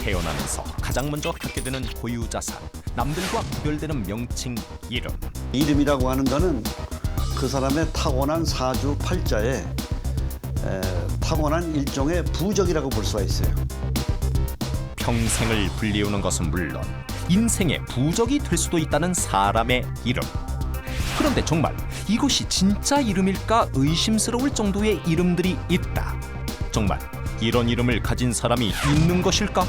태어나면서 가장 먼저 갖게 되는 고유자산, 남들과 구별되는 명칭, 이름. 이름이라고 하는 거는 그 사람의 타고난 사주 팔자에 타고난 일종의 부적이라고 볼 수가 있어요. 평생을 불리우는 것은 물론 인생의 부적이 될 수도 있다는 사람의 이름. 그런데 정말 이것이 진짜 이름일까 의심스러울 정도의 이름들이 있다. 정말 이런 이름을 가진 사람이 있는 것일까?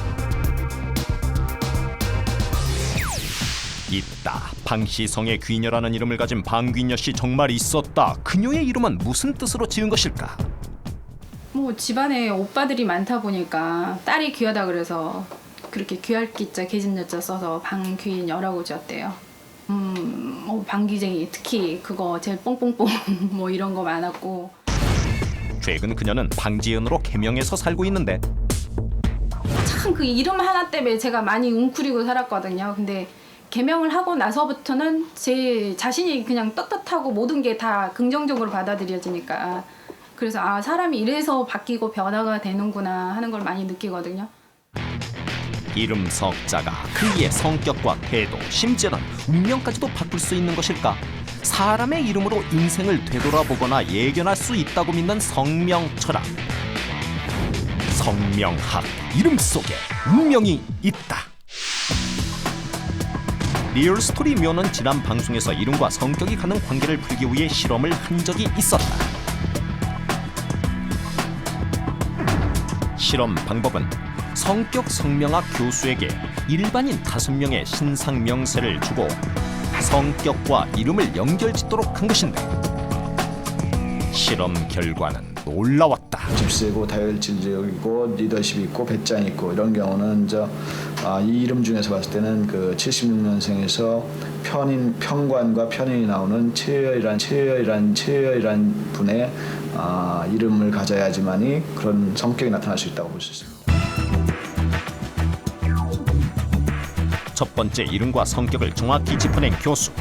있다. 방시성의 귀녀라는 이름을 가진 방귀녀 씨 정말 있었다. 그녀의 이름은 무슨 뜻으로 지은 것일까? 뭐 집안에 오빠들이 많다 보니까 딸이 귀하다 그래서 그렇게 귀할 기자 계집여자 써서 방귀녀라고 지었대요. 방귀쟁이 특히 그거 제일 뽕뽕뽕 뭐 이런 거 많았고. 최근 그녀는 방지은으로 개명해서 살고 있는데 참 그 이름 하나 때문에 제가 많이 웅크리고 살았거든요. 근데 개명을 하고 나서부터는 제 자신이 그냥 떳떳하고 모든 게 다 긍정적으로 받아들여지니까 그래서 아 사람이 이래서 바뀌고 변화가 되는구나 하는 걸 많이 느끼거든요. 이름 석자가 그의 성격과 태도, 심지어는 운명까지도 바꿀 수 있는 것일까? 사람의 이름으로 인생을 되돌아보거나 예견할 수 있다고 믿는 성명 철학. 성명학, 이름 속에 운명이 있다. 리얼스토리 묘는 지난 방송에서 이름과 성격이 갖는 관계를 풀기 위해 실험을 한 적이 있었다. 실험 방법은 성격 성명학 교수에게 일반인 5명의 신상 명세를 주고 성격과 이름을 연결짓도록 한 것인데 실험 결과는 놀라웠다. 집세고 다혈질적이고 리더십이 있고 배짱이 있고 이런 경우는 이 이름 중에서 봤을 때는 그 76년생에서 편관과 편인이 나오는 최여이란 분의 이름을 가져야지만이 그런 성격이 나타날 수 있다고 볼 수 있습니다. 첫 번째 이름과 성격을 정확히 짚어낸 교수.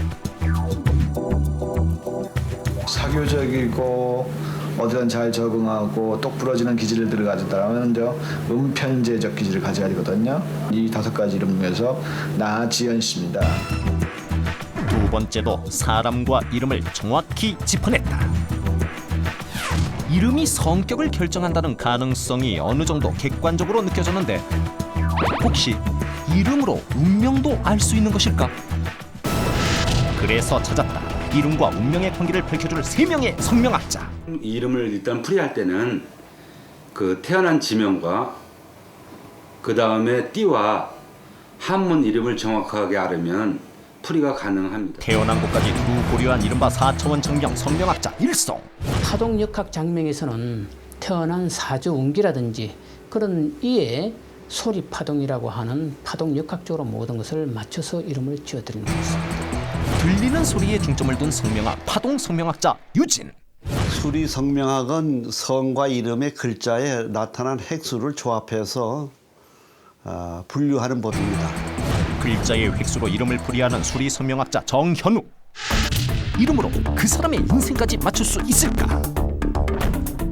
사교적이고 어디든 잘 적응하고 똑부러지는 기질을 가진다면 음편제적 기질을 가져야 되거든요. 이 5가지 이름 중에서 나지연 씨입니다. 두 번째도 사람과 이름을 정확히 짚어냈다. 이름이 성격을 결정한다는 가능성이 어느 정도 객관적으로 느껴졌는데 혹시 이름으로 운명도 알 수 있는 것일까? 그래서 찾았다. 이름과 운명의 관계를 밝혀줄 3명의 성명학자. 이름을 일단 풀이할 때는 그 태어난 지명과 그 다음에 띠와 한문 이름을 정확하게 알으면 풀이가 가능합니다. 태어난 곳까지 두 고려한 이른바 4차원 증명 성명학자 일송. 파동역학 장명에서는 태어난 사주 운기라든지 그런 이에 소리 파동이라고 하는 파동역학적으로 모든 것을 맞춰서 이름을 지어드리는 것입니다. 들리는 소리에 중점을 둔 성명학 파동 성명학자 유진. 수리 성명학은 성과 이름의 글자에 나타난 획수를 조합해서 분류하는 법입니다. 글자의 획수로 이름을 풀이하는 수리 성명학자 정현우. 이름으로 그 사람의 인생까지 맞출 수 있을까?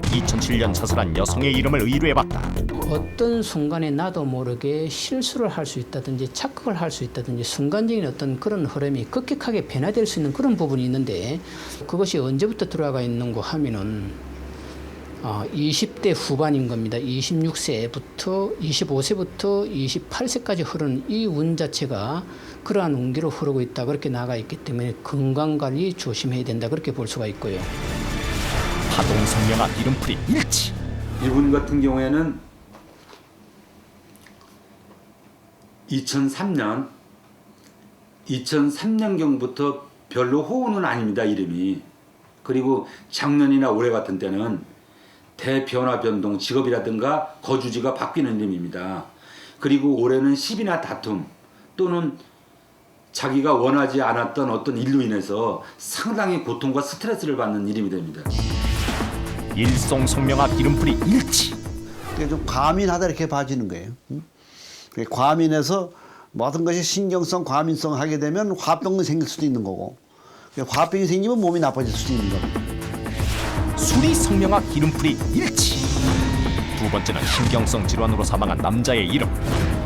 2007년 자살한 여성의 이름을 의뢰해봤다. 어떤 순간에 나도 모르게 실수를 할 수 있다든지 착각을 할 수 있다든지 순간적인 어떤 그런 흐름이 급격하게 변화될 수 있는 그런 부분이 있는데 그것이 언제부터 들어가 있는고 하면은 20대 후반인 겁니다. 26세부터 25세부터 28세까지 흐르는 이 운 자체가 그러한 운기로 흐르고 있다 그렇게 나가 있기 때문에 건강관리 조심해야 된다 그렇게 볼 수가 있고요. 파동 성명학 이름풀이 일치. 이분 같은 경우에는 2003년경부터 별로 호우는 아닙니다, 이름이. 그리고 작년이나 올해 같은 때는 대변화 변동, 직업이라든가 거주지가 바뀌는 이름입니다. 그리고 올해는 시비나 다툼 또는 자기가 원하지 않았던 어떤 일로 인해서 상당히 고통과 스트레스를 받는 이름이 됩니다. 일송 성명학 이름풀이 일치. 좀 과민하다 이렇게 봐지는 거예요. 과민해서 모든 것이 신경성, 과민성 하게 되면 화병이 생길 수도 있는 거고 화병이 생기면 몸이 나빠질 수도 있는 겁니다. 수리 성명학 이름풀이 일치. 두 번째는 신경성 질환으로 사망한 남자의 이름.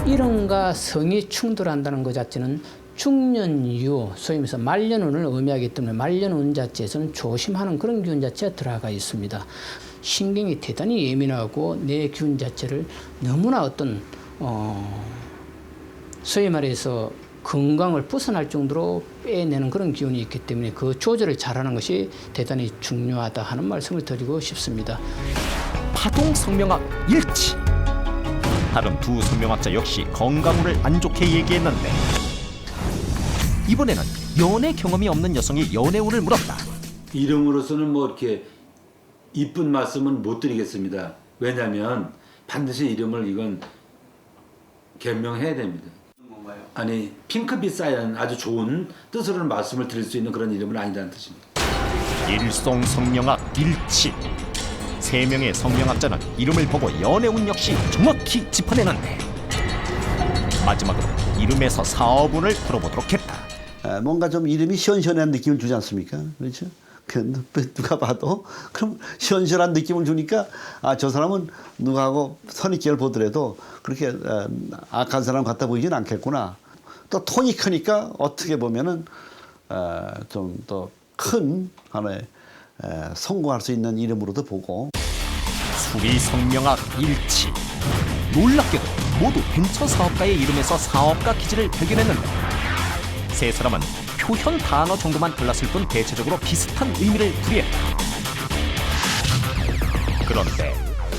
이름과 성이 충돌한다는 것 자체는 중년 이후 소위 말해서 말년운을 의미하기 때문에 말년운 자체에서는 조심하는 그런 기운 자체가 들어가 있습니다. 신경이 대단히 예민하고 내 기운 자체를 너무나 어떤 소위 말해서 건강을 벗어날 정도로 빼내는 그런 기운이 있기 때문에 그 조절을 잘하는 것이 대단히 중요하다 하는 말씀을 드리고 싶습니다. 파동 성명학 일치. 다른 두 성명학자 역시 건강운을 안 좋게 얘기했는데 이번에는 연애 경험이 없는 여성이 연애운을 물었다. 이름으로서는 뭐 이렇게 이쁜 말씀은 못 드리겠습니다. 왜냐하면 반드시 이름을 이건 개명해야 됩니다. 아니 핑크빛 사이는 아주 좋은 뜻으로는 말씀을 드릴 수 있는 그런 이름은 아니라는 뜻입니다. 일송성명학 일치. 세 명의 성명학자는 이름을 보고 연애운 역시 정확히 짚어내는데 마지막으로 이름에서 사업운을 풀어보도록 했다. 뭔가 좀 이름이 시원시원한 느낌을 주지 않습니까? 그렇죠? 누가 봐도 그럼 시원시원한 느낌을 주니까 저 사람은 누구하고 선입견을 보더라도 그렇게 악한 사람 같아 보이진 않겠구나. 또 톤이 크니까 어떻게 보면은 좀 더 큰 하나의 성공할 수 있는 이름으로도 보고. 수리성명학 일치. 놀랍게도 모두 벤처 사업가의 이름에서 사업가 기질을 발견했는데 세 사람은 표현 단어 정도만 달랐을 뿐 대체적으로 비슷한 의미를 부리했다. 그런데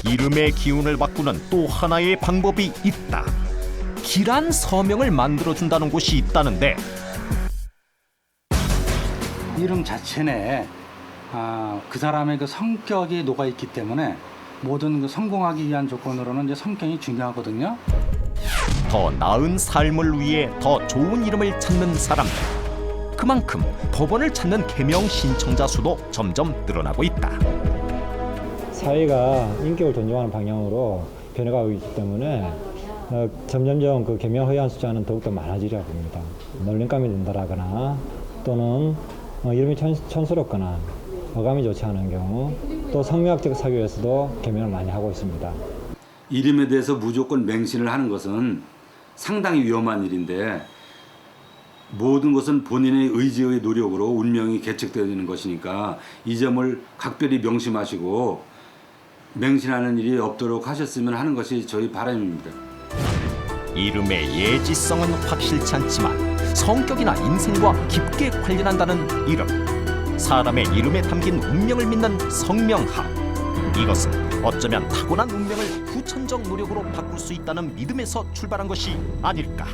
이름의 기운을 바꾸는 또 하나의 방법이 있다. 길한 서명을 만들어준다는 곳이 있다는데 이름 자체에 그 사람의 그 성격이 녹아 있기 때문에 모든 그 성공하기 위한 조건으로는 이제 성격이 중요하거든요. 더 나은 삶을 위해 더 좋은 이름을 찾는 사람들. 그만큼 법원을 찾는 개명 신청자 수도 점점 늘어나고 있다. 사회가 인격을 존중하는 방향으로 변해가고 있기 때문에 점점점 그 개명 허위한 숫자는 더욱더 많아지려고 합니다. 놀림감이 든다라거나 또는 이름이 촌스럽거나 어감이 좋지 않은 경우 또 성명학적 사교에서도 개명을 많이 하고 있습니다. 이름에 대해서 무조건 맹신을 하는 것은 상당히 위험한 일인데 모든 것은 본인의 의지의 노력으로 운명이 개척되는 것이니까 이 점을 각별히 명심하시고 맹신하는 일이 없도록 하셨으면 하는 것이 저희 바람입니다. 이름의 예지성은 확실치 않지만 성격이나 인생과 깊게 관련한다는 이름. 사람의 이름에 담긴 운명을 믿는 성명학. 이것은 어쩌면 타고난 운명을 후천적 노력으로 바꿀 수 있다는 믿음에서 출발한 것이 아닐까.